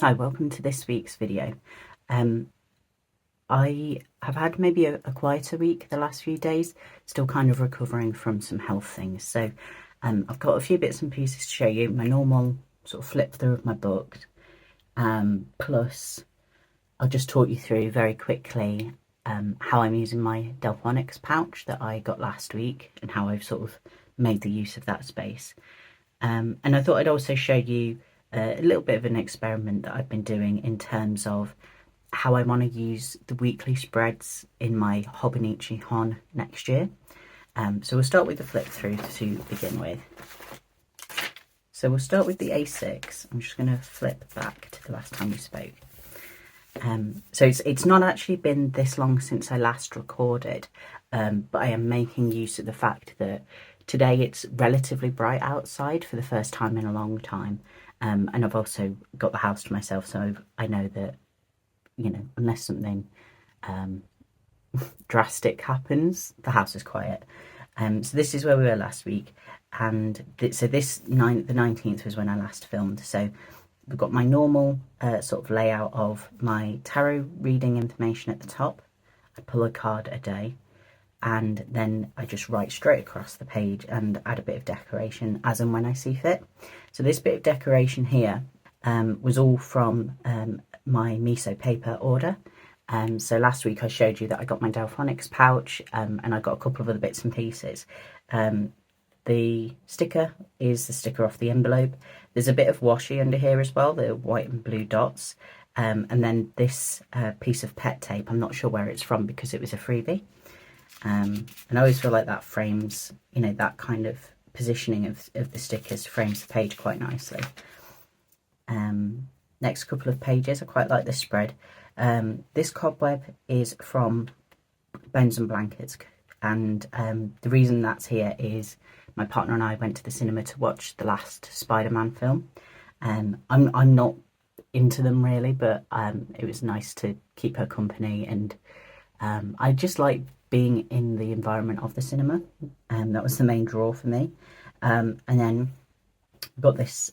Hi, welcome to this week's video. I have had maybe a quieter week the last few days, still kind of recovering from some health things. So I've got a few bits and pieces to show you, my normal sort of flip through of my book, plus I'll just talk you through very quickly how I'm using my Delfonics pouch that I got last week and how I've sort of made the use of that space. And I thought I'd also show you a little bit of an experiment that I've been doing in terms of how I want to use the weekly spreads in my Hobonichi Hon next year. So we'll start with the flip through to begin with. So we'll start with the A6. I'm just going to flip back to the last time we spoke. So it's not actually been this long since I last recorded, but I am making use of the fact that today it's relatively bright outside for the first time in a long time. And I've also got the house to myself, so I know that, you know, unless something drastic happens, the house is quiet. So this is where we were last week, and the 19th was when I last filmed. So we've got my normal sort of layout of my tarot reading information at the top. I pull a card a day, and then I just write straight across the page and add a bit of decoration as and when I see fit. So this bit of decoration here was all from my miso paper order. So last week I showed you that I got my Delfonics pouch, and I got a couple of other bits and pieces. The sticker is the sticker off the envelope. There's a bit of washi under here as well, the white and blue dots. And then this piece of pet tape, I'm not sure where it's from because it was a freebie. And I always feel like that frames, you know, that kind of positioning of the stickers frames the page quite nicely. Next couple of pages, I quite like this spread. This cobweb is from Bones and Blankets, and the reason that's here is my partner and I went to the cinema to watch the last Spider-Man film. I'm not into them really, but it was nice to keep her company, and I just like being in the environment of the cinema, and that was the main draw for me. And then got this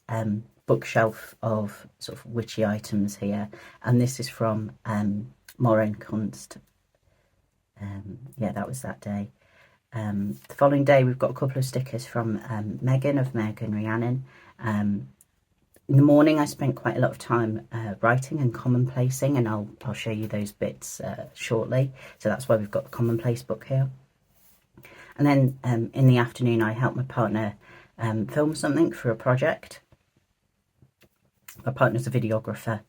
bookshelf of sort of witchy items here, and this is from Morin Kunst. Yeah, that was that day. The following day we've got a couple of stickers from Megan of Meg and Rhiannon. In the morning I spent quite a lot of time writing and commonplacing, and I'll show you those bits shortly. So that's why we've got the Commonplace book here. And then in the afternoon I helped my partner film something for a project. My partner's a videographer,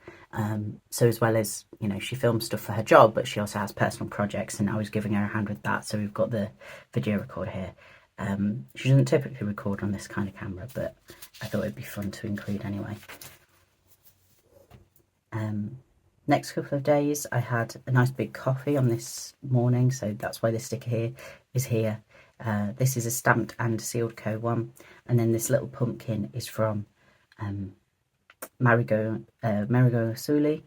so as well as, you know, she films stuff for her job, but she also has personal projects, and I was giving her a hand with that. So we've got the video recorder here. She doesn't typically record on this kind of camera, but I thought it'd be fun to include anyway. Next couple of days I had a nice big coffee on this morning, so that's why the sticker here is here. This is a stamped and sealed code one, and then this little pumpkin is from Marigo Suli.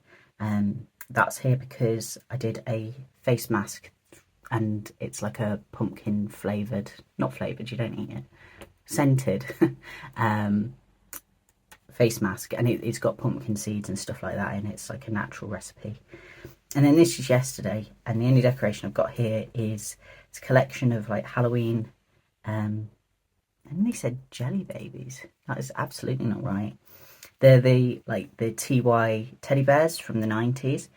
That's here because I did a face mask, and it's like a pumpkin flavoured, not flavoured, you don't eat it, scented face mask, and it's got pumpkin seeds and stuff like that in it. It's like a natural recipe. And then this is yesterday, and the only decoration I've got here is it's a collection of like Halloween, and they said jelly babies. That is absolutely not right. They're the TY teddy bears from the 90s.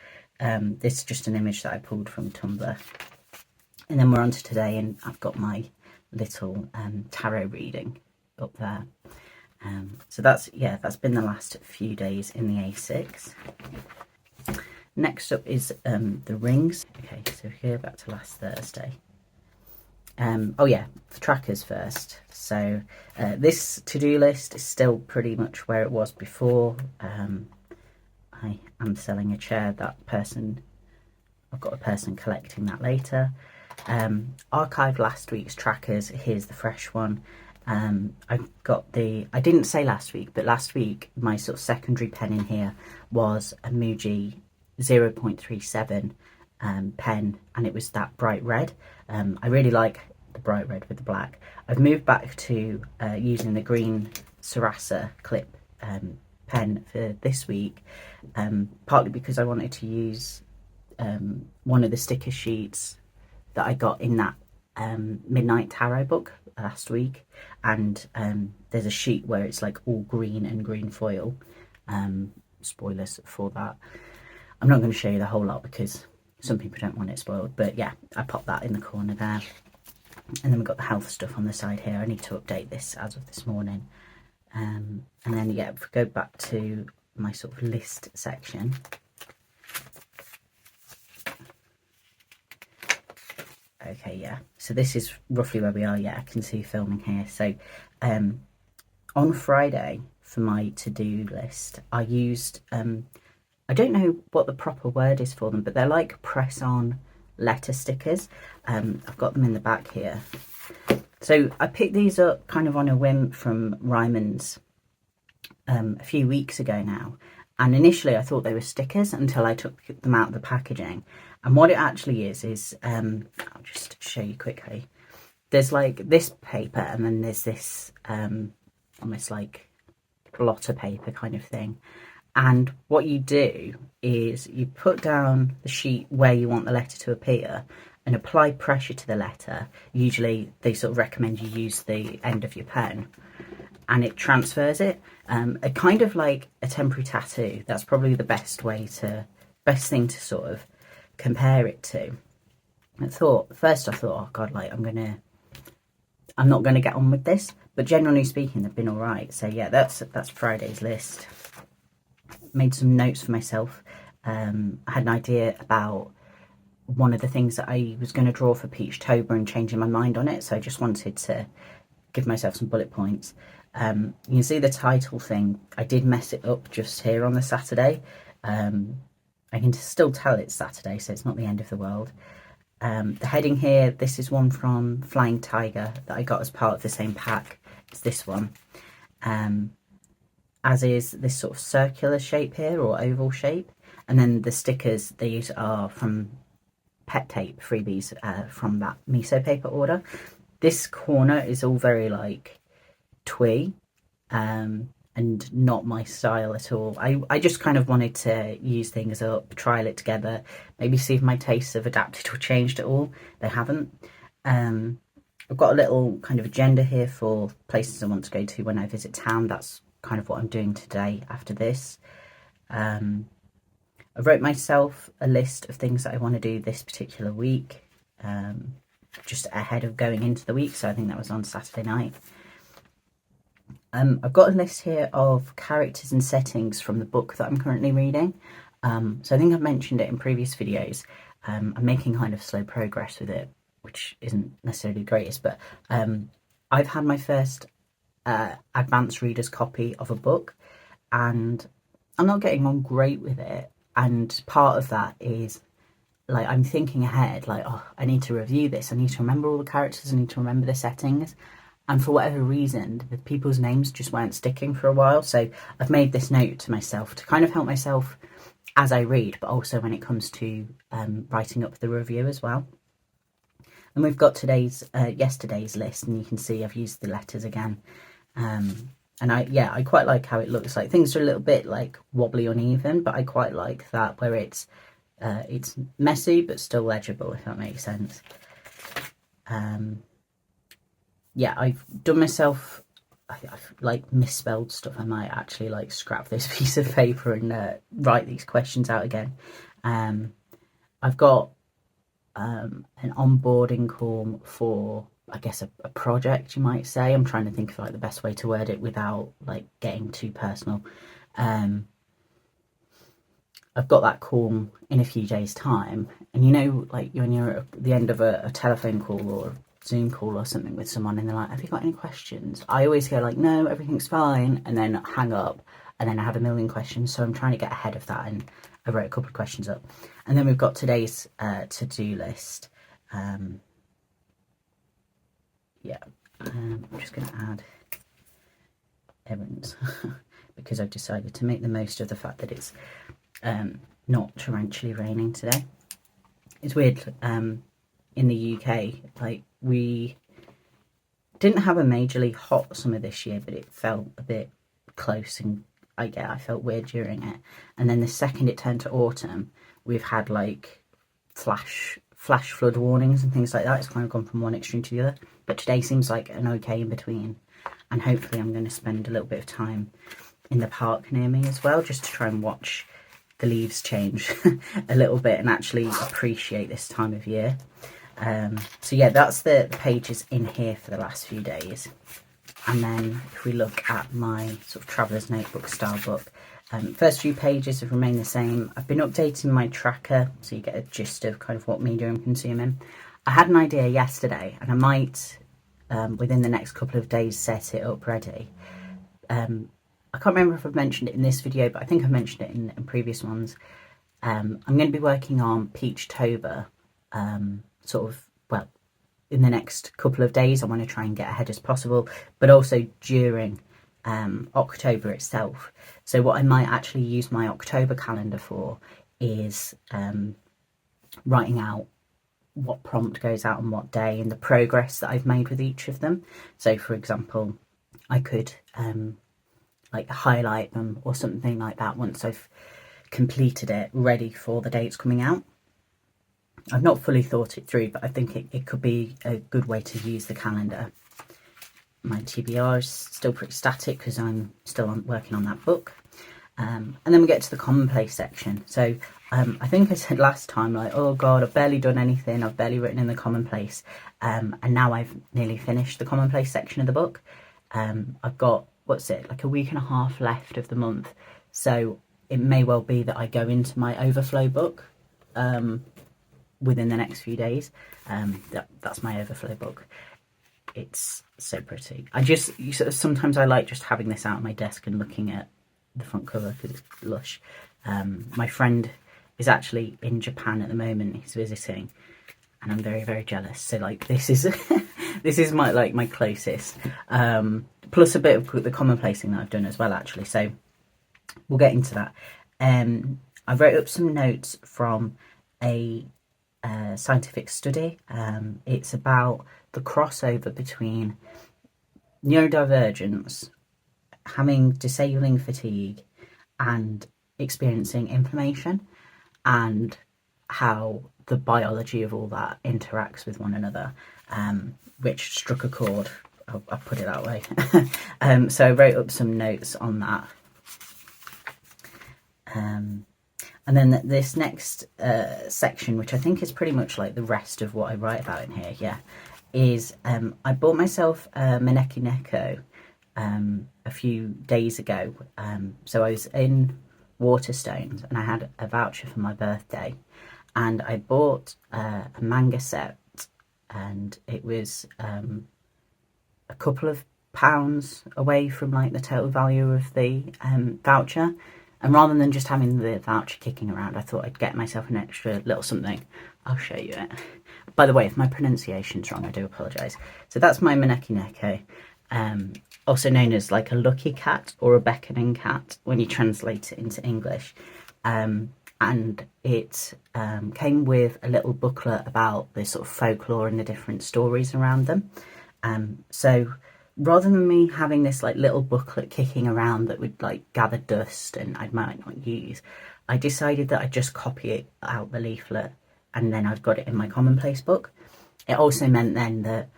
This is just an image that I pulled from Tumblr. And then we're on to today, and I've got my little tarot reading up there. So that's been the last few days in the A6. Next up is the rings. Okay, so here back to last Thursday. Oh yeah, the trackers first. So this to-do list is still pretty much where it was before. I am selling a chair. I've got a person collecting that later. Archived last week's trackers. Here's the fresh one. I didn't say last week, but last week my sort of secondary pen in here was a Muji 0.37 pen, and it was that bright red. I really like the bright red with the black. I've moved back to using the green Sarasa clip pen for this week, partly because I wanted to use one of the sticker sheets that I got in that Midnight Tarot book last week, and there's a sheet where it's like all green and green foil. Spoilers for that. I'm not going to show you the whole lot because some people don't want it spoiled, but yeah, I popped that in the corner there. And then we've got the health stuff on the side here. I need to update this as of this morning. And then, yeah, if we go back to my sort of list section. Okay, yeah. So this is roughly where we are. Yeah, I can see filming here. So on Friday for my to-do list, I used, I don't know what the proper word is for them, but they're like press-on letter stickers. I've got them in the back here. So I picked these up kind of on a whim from Ryman's a few weeks ago now, and initially I thought they were stickers until I took them out of the packaging. And what it actually is I'll just show you quickly. There's like this paper, and then there's this almost like blotter paper kind of thing. And what you do is you put down the sheet where you want the letter to appear and apply pressure to the letter. Usually they sort of recommend you use the end of your pen, and it transfers it. A kind of like a temporary tattoo. That's probably the best thing to sort of compare it to. I thought, oh God, like I'm not gonna get on with this. But generally speaking, they've been all right. So yeah, that's Friday's list. Made some notes for myself. I had an idea about one of the things that I was going to draw for Peachtober and changing my mind on it, so I just wanted to give myself some bullet points. You can see the title thing, I did mess it up just here on the Saturday. I can still tell it's Saturday, so it's not the end of the world. The heading here, this is one from Flying Tiger that I got as part of the same pack as this one. As is this sort of circular shape here, or oval shape. And then the stickers they use are from Pet Tape freebies from that miso paper order. This corner is all very like twee and not my style at all. I just kind of wanted to use things up, trial it together, maybe see if my tastes have adapted or changed at all. They haven't. I've got a little kind of agenda here for places I want to go to when I visit town. That's kind of what I'm doing today after this. I wrote myself a list of things that I want to do this particular week, just ahead of going into the week, so I think that was on Saturday night. I've got a list here of characters and settings from the book that I'm currently reading. So I think I've mentioned it in previous videos. I'm making kind of slow progress with it, which isn't necessarily the greatest, but I've had my first advanced reader's copy of a book, and I'm not getting on great with it. And part of that is like I'm thinking ahead, like, oh, I need to review this, I need to remember all the characters, I need to remember the settings, and for whatever reason the people's names just weren't sticking for a while. So I've made this note to myself to kind of help myself as I read, but also when it comes to writing up the review as well. And we've got yesterday's list, and you can see I've used the letters again. And I quite like how it looks. Like things are a little bit like wobbly, uneven, but I quite like that where it's messy but still legible, if that makes sense. Yeah, I've done myself. I've like misspelled stuff. I might actually like scrap this piece of paper and write these questions out again. I've got an onboarding call for, I guess, a project, you might say. I'm trying to think of like the best way to word it without like getting too personal. I've got that call in a few days' time, and you know, like when you're at the end of a telephone call or a Zoom call or something with someone, and they're like, "Have you got any questions?" I always go like, "No, everything's fine," and then hang up, and then I have a million questions. So I'm trying to get ahead of that, and I wrote a couple of questions up, and then we've got today's to-do list. Yeah, I'm just going to add errands because I've decided to make the most of the fact that it's not torrentially raining today. It's weird, in the UK, like we didn't have a majorly hot summer this year, but it felt a bit close and I felt weird during it. And then the second it turned to autumn, we've had like flash flood warnings and things like that. It's kind of gone from one extreme to the other. But today seems like an okay in between. And hopefully I'm going to spend a little bit of time in the park near me as well, just to try and watch the leaves change a little bit and actually appreciate this time of year. So yeah, that's the pages in here for the last few days. And then if we look at my sort of traveller's notebook style book, first few pages have remained the same. I've been updating my tracker so you get a gist of kind of what media I'm consuming. I had an idea yesterday and I might, within the next couple of days, set it up ready. I can't remember if I've mentioned it in this video, but I think I've mentioned it in previous ones. I'm going to be working on Peachtober, sort of, well, in the next couple of days. I want to try and get ahead as possible, but also during October itself. So what I might actually use my October calendar for is writing out what prompt goes out on what day and the progress that I've made with each of them. So for example, I could like highlight them or something like that once I've completed it, ready for the day it's coming out. I've not fully thought it through, but I think it could be a good way to use the calendar. My TBR is still pretty static because I'm still working on that book. And then we get to the Commonplace section. So I think I said last time, like, oh God, I've barely done anything. I've barely written in the Commonplace. And now I've nearly finished the Commonplace section of the book. I've got, what's it, like a week and a half left of the month. So it may well be that I go into my overflow book within the next few days. That's my overflow book. It's so pretty. Sometimes I like just having this out on my desk and looking at the front cover because it's lush. My friend is actually in Japan at the moment. He's visiting and I'm very, very jealous. So like this is this is my closest. Plus a bit of the commonplacing that I've done as well, actually. So we'll get into that. I wrote up some notes from a scientific study. It's about the crossover between neurodivergence, having disabling fatigue, and experiencing inflammation, and how the biology of all that interacts with one another, which struck a chord. I'll put it that way. So I wrote up some notes on that. And then this next section, which I think is pretty much like the rest of what I write about in here, is I bought myself a Maneki Neko a few days ago. So I was in Waterstones and I had a voucher for my birthday, and I bought a manga set, and it was a couple of pounds away from like the total value of the voucher. And rather than just having the voucher kicking around, I thought I'd get myself an extra little something. I'll show you it. By the way, if my pronunciation's wrong, I do apologise. So that's my Maneki Neko, also known as like a lucky cat or a beckoning cat when you translate it into English. And it came with a little booklet about the sort of folklore and the different stories around them. So rather than me having this like little booklet kicking around that would like gather dust and I might not use, I decided that I'd just copy it out the leaflet and then I've got it in my Commonplace book. It also meant then that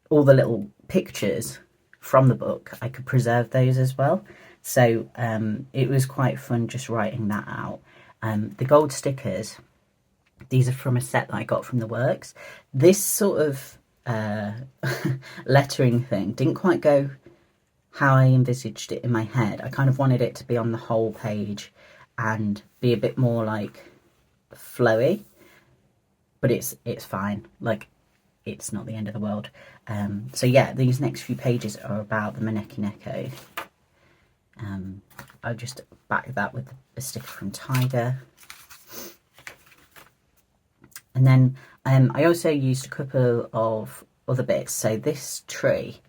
all the little pictures from the book, I could preserve those as well. So it was quite fun just writing that out. The gold stickers, these are from a set that I got from the works. This sort of lettering thing didn't quite go how I envisaged it in my head. I kind of wanted it to be on the whole page and be a bit more like flowy, but it's fine. Like, it's not the end of the world. So yeah, these next few pages are about the Maneki Neko. I'll just back that with a sticker from Tiger. And then I also used a couple of other bits. So this tree,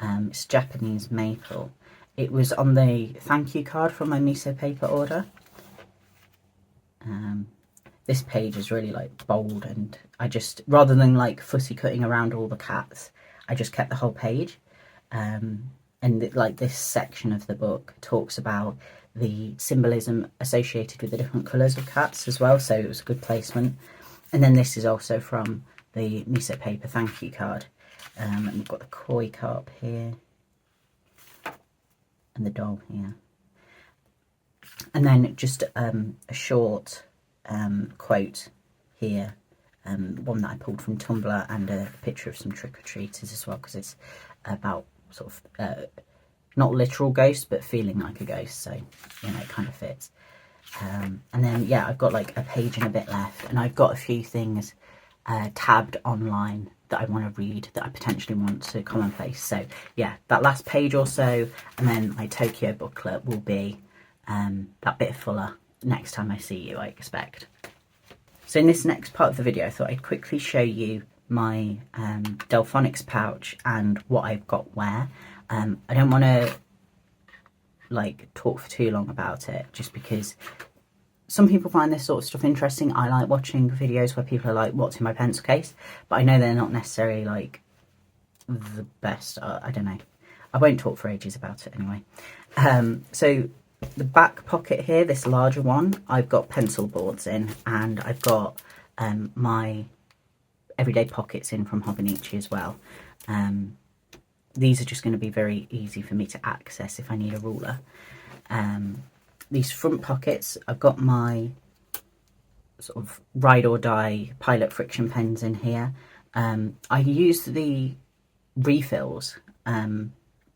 it's Japanese maple. It was on the thank you card from my miso paper order. This page is really like bold, and I just, rather than like fussy cutting around all the cats, I just kept the whole page. and like this section of the book talks about the symbolism associated with the different colours of cats as well, so it was a good placement. And then this is also from the Miso paper thank you card. And we've got the koi carp here and the doll here. And then just a short quote here, one that I pulled from Tumblr, and a picture of some trick-or-treaters as well, because it's about sort of not literal ghosts but feeling like a ghost, so you know, it kind of fits. And then yeah, I've got like a page and a bit left, and I've got a few things tabbed online that I want to read that I potentially want to Commonplace. So yeah, that last page or so, and then my Tokyo booklet will be that bit fuller next time I see you, I expect. So in this next part of the video, I thought I'd quickly show you my Delfonics pouch and what I've got where. I don't want to like talk for too long about it, just because some people find this sort of stuff interesting. I like watching videos where people are like, what's in my pencil case? But I know they're not necessarily like the best. I don't know. I won't talk for ages about it anyway. So the back pocket here, this larger one, I've got pencil boards in, and I've got my everyday pockets in from Hobonichi as well. These are just going to be very easy for me to access if I need a ruler. These front pockets, I've got my sort of ride or die Pilot friction pens in here. I use the refills,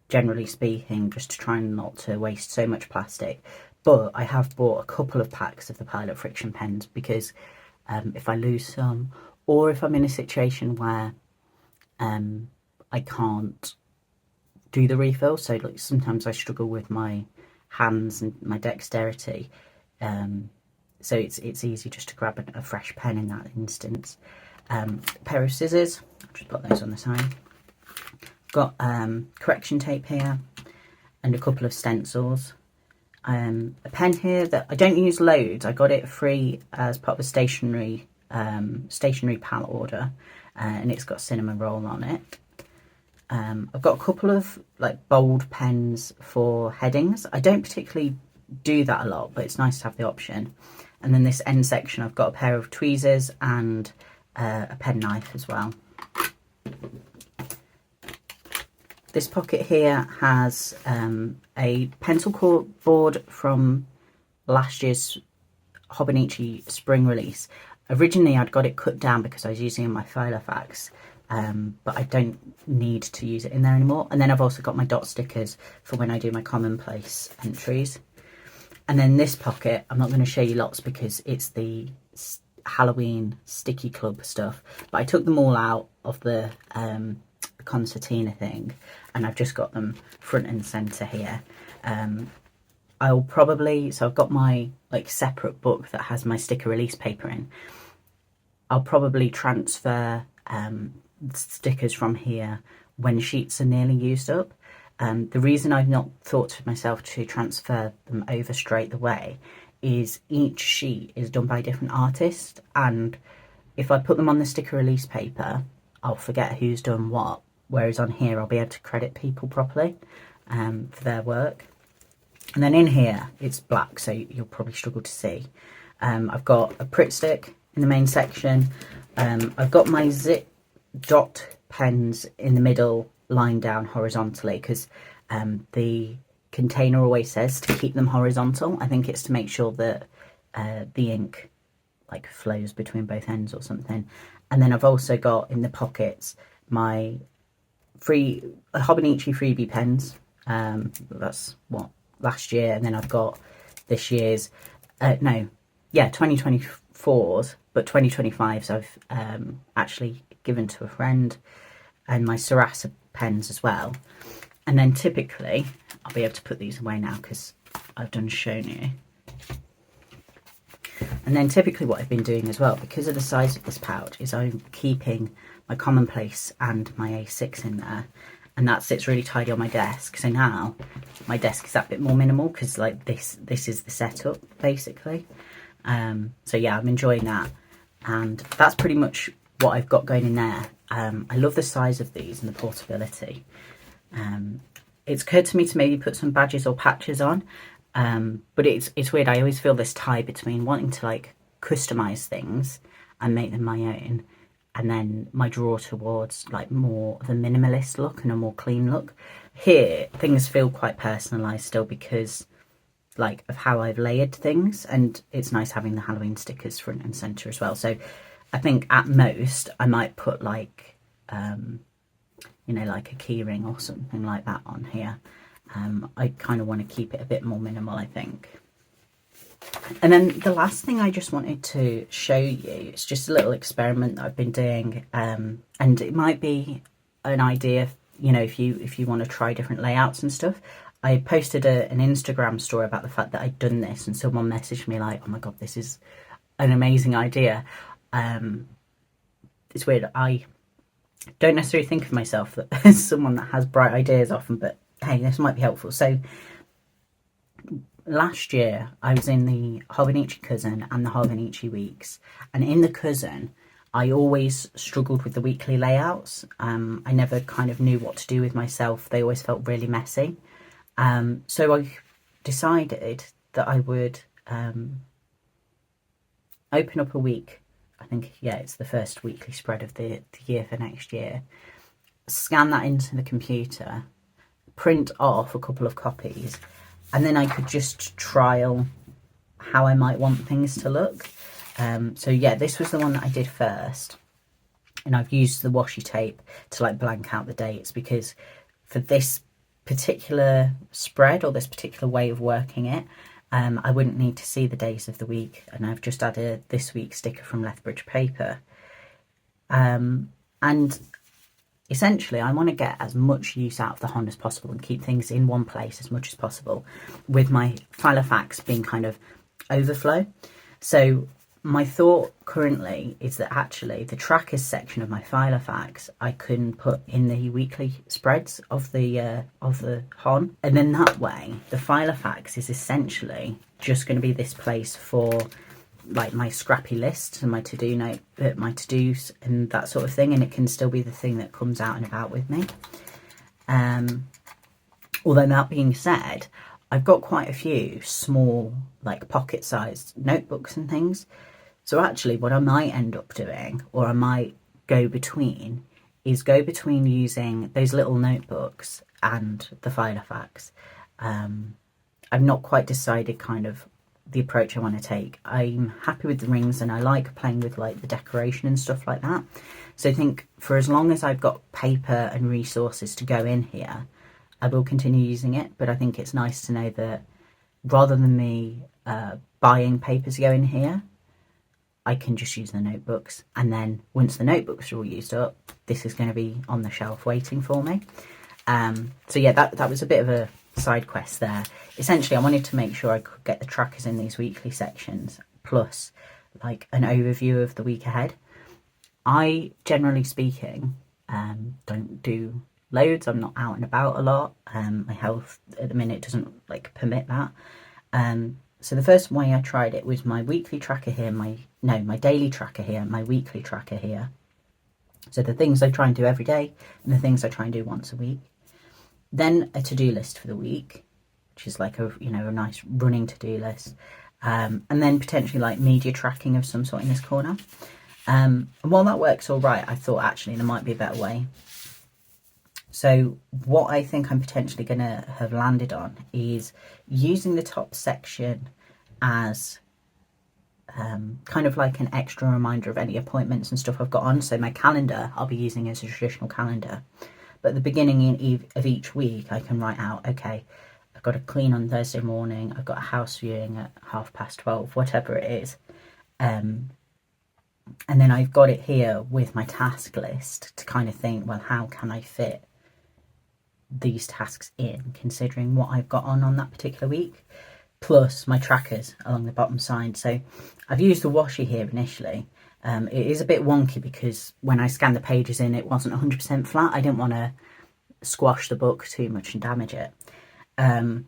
generally speaking, just to try not to waste so much plastic. But I have bought a couple of packs of the Pilot friction pens because if I lose some, or if I'm in a situation where I can't do the refill, so like sometimes I struggle with my hands and my dexterity, so it's easy just to grab a fresh pen in that instance. A pair of scissors, I'll just put those on the side. Got correction tape here and a couple of stencils. A pen here that I don't use loads. I got it free as part of a stationery palette order, and it's got cinnamon roll on it. I've got a couple of like bold pens for headings. I don't particularly do that a lot, but it's nice to have the option. And then this end section, I've got a pair of tweezers and a pen knife as well. This pocket here has a pencil board from last year's Hobonichi spring release. Originally I'd got it cut down because I was using it in my Filofax, but I don't need to use it in there anymore. And then I've also got my dot stickers for when I do my Commonplace entries. And then this pocket, I'm not going to show you lots because it's the Halloween sticky club stuff, but I took them all out of the concertina thing, and I've just got them front and centre here. I'll probably, so I've got my like separate book that has my sticker release paper in. I'll probably transfer stickers from here when sheets are nearly used up. The reason I've not thought to myself to transfer them over straight away is each sheet is done by a different artist, and if I put them on the sticker release paper, I'll forget who's done what, whereas on here I'll be able to credit people properly for their work. And then in here it's black, so you'll probably struggle to see. I've got a Pritt stick in the main section. I've got my zip dot pens in the middle, lying down horizontally, because the container always says to keep them horizontal. I think it's to make sure that the ink like flows between both ends or something. And then I've also got in the pockets my Hobonichi freebie pens. That's what, last year, and then I've got this year's 2024's, but 2025's I've actually given to a friend, and my Sarasa pens as well. And then typically I'll be able to put these away now because I've done shown you. And then typically what I've been doing as well, because of the size of this pouch, is I'm keeping my Commonplace and my A6 in there, and that sits really tidy on my desk. So now my desk is that bit more minimal because like this is the setup basically. So yeah, I'm enjoying that, and that's pretty much what I've got going in there. I love the size of these and the portability. it's occurred to me to maybe put some badges or patches on, but it's weird. I always feel this tie between wanting to like customize things and make them my own, and then my draw towards like more of a minimalist look and a more clean look. Here things feel quite personalized still because like of how I've layered things, and it's nice having the Halloween stickers front and center as well. So I think at most I might put like you know, like a key ring or something like that on here. I kind of want to keep it a bit more minimal, I think. And then the last thing I just wanted to show you, it's just a little experiment that I've been doing, and it might be an idea, you know, if you want to try different layouts and stuff. I posted an Instagram story about the fact that I'd done this, and someone messaged me like, oh my god, this is an amazing idea. It's weird, I don't necessarily think of myself as someone that has bright ideas often, but hey, this might be helpful. So last year I was in the Hobonichi Cousin and the Hobonichi Weeks, and in the Cousin I always struggled with the weekly layouts. I never kind of knew what to do with myself. They always felt really messy. So I decided that I would open up a week. I think, yeah, it's the first weekly spread of the year for next year. Scan that into the computer, print off a couple of copies, and then I could just trial how I might want things to look. So yeah, this was the one that I did first, and I've used the washi tape to like blank out the dates, because for this particular spread or this particular way of working it, I wouldn't need to see the days of the week, and I've just added this week's sticker from Lethbridge Paper. And essentially I want to get as much use out of the Hon as possible and keep things in one place as much as possible, with my Filofax being kind of overflow. So my thought currently is that actually the trackers section of my Filofax I can put in the weekly spreads of the Hon, and then that way the Filofax is essentially just going to be this place for like my scrappy lists and my to-do note, my to-dos and that sort of thing, and it can still be the thing that comes out and about with me. Although that being said, I've got quite a few small like pocket-sized notebooks and things. So actually what I might end up doing, or I might go between using those little notebooks and the Filofax. I've not quite decided kind of the approach I want to take. I'm happy with the rings and I like playing with like the decoration and stuff like that. So I think for as long as I've got paper and resources to go in here, I will continue using it. But I think it's nice to know that rather than me buying paper to go in here, I can just use the notebooks, and then once the notebooks are all used up, this is going to be on the shelf waiting for me. So yeah, that was a bit of a side quest there. Essentially I wanted to make sure I could get the trackers in these weekly sections, plus like an overview of the week ahead. I, generally speaking, don't do loads. I'm not out and about a lot. My health at the minute doesn't like permit that. So the first way I tried it was my weekly tracker here, my daily tracker here, my weekly tracker here. So the things I try and do every day and the things I try and do once a week. Then a to-do list for the week, which is like a nice running to-do list. And then potentially like media tracking of some sort in this corner. And while that works all right, I thought actually there might be a better way. So what I think I'm potentially going to have landed on is using the top section as kind of like an extra reminder of any appointments and stuff I've got on. So my calendar I'll be using as a traditional calendar, but at the beginning of each week I can write out, okay, I've got to clean on Thursday morning, I've got a house viewing at 12:30, whatever it is, and then I've got it here with my task list to kind of think, well, how can I fit these tasks in considering what I've got on that particular week, plus my trackers along the bottom side. So I've used the washi here initially. It is a bit wonky because when I scanned the pages in, it wasn't 100% flat. I didn't want to squash the book too much and damage it.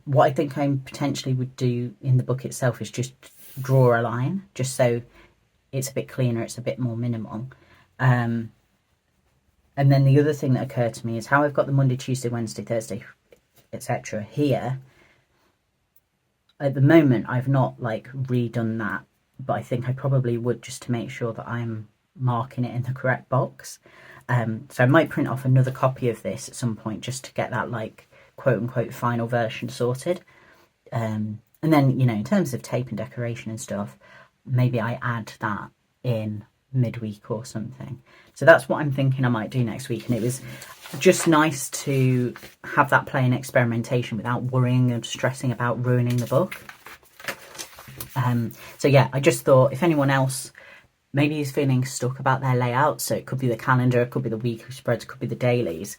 What I think I potentially would do in the book itself is just draw a line, just so it's a bit cleaner, it's a bit more minimal. And then the other thing that occurred to me is how I've got the Monday, Tuesday, Wednesday, Thursday, etc. Here, at the moment, I've not like redone that, but I think I probably would, just to make sure that I'm marking it in the correct box. So I might print off another copy of this at some point, just to get that like quote unquote final version sorted. And then, you know, in terms of tape and decoration and stuff, maybe I add that in midweek or something. So that's what I'm thinking I might do next week. And it was just nice to have that play and experimentation without worrying and stressing about ruining the book. So yeah, I just thought if anyone else maybe is feeling stuck about their layout, so it could be the calendar, it could be the weekly spreads, it could be the dailies,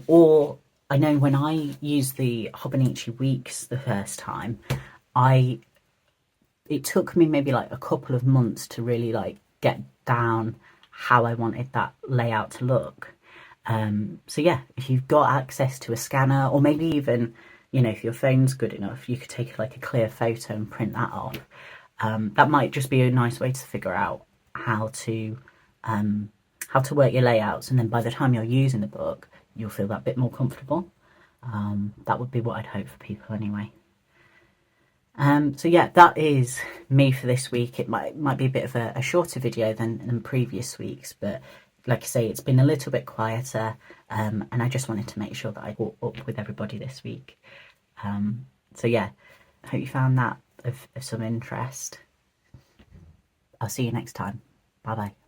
or I know when I used the Hobonichi weeks the first time, it took me maybe like a couple of months to really like get down how I wanted that layout to look. So yeah, if you've got access to a scanner, or maybe even, you know, if your phone's good enough, you could take like a clear photo and print that off. That might just be a nice way to figure out how to work your layouts, and then by the time you're using the book, you'll feel that bit more comfortable. That would be what I'd hope for people anyway. So yeah, that is me for this week. It might be a bit of a shorter video than previous weeks, but like I say, it's been a little bit quieter, and I just wanted to make sure that I caught up with everybody this week. So yeah, I hope you found that of some interest. I'll see you next time. Bye bye.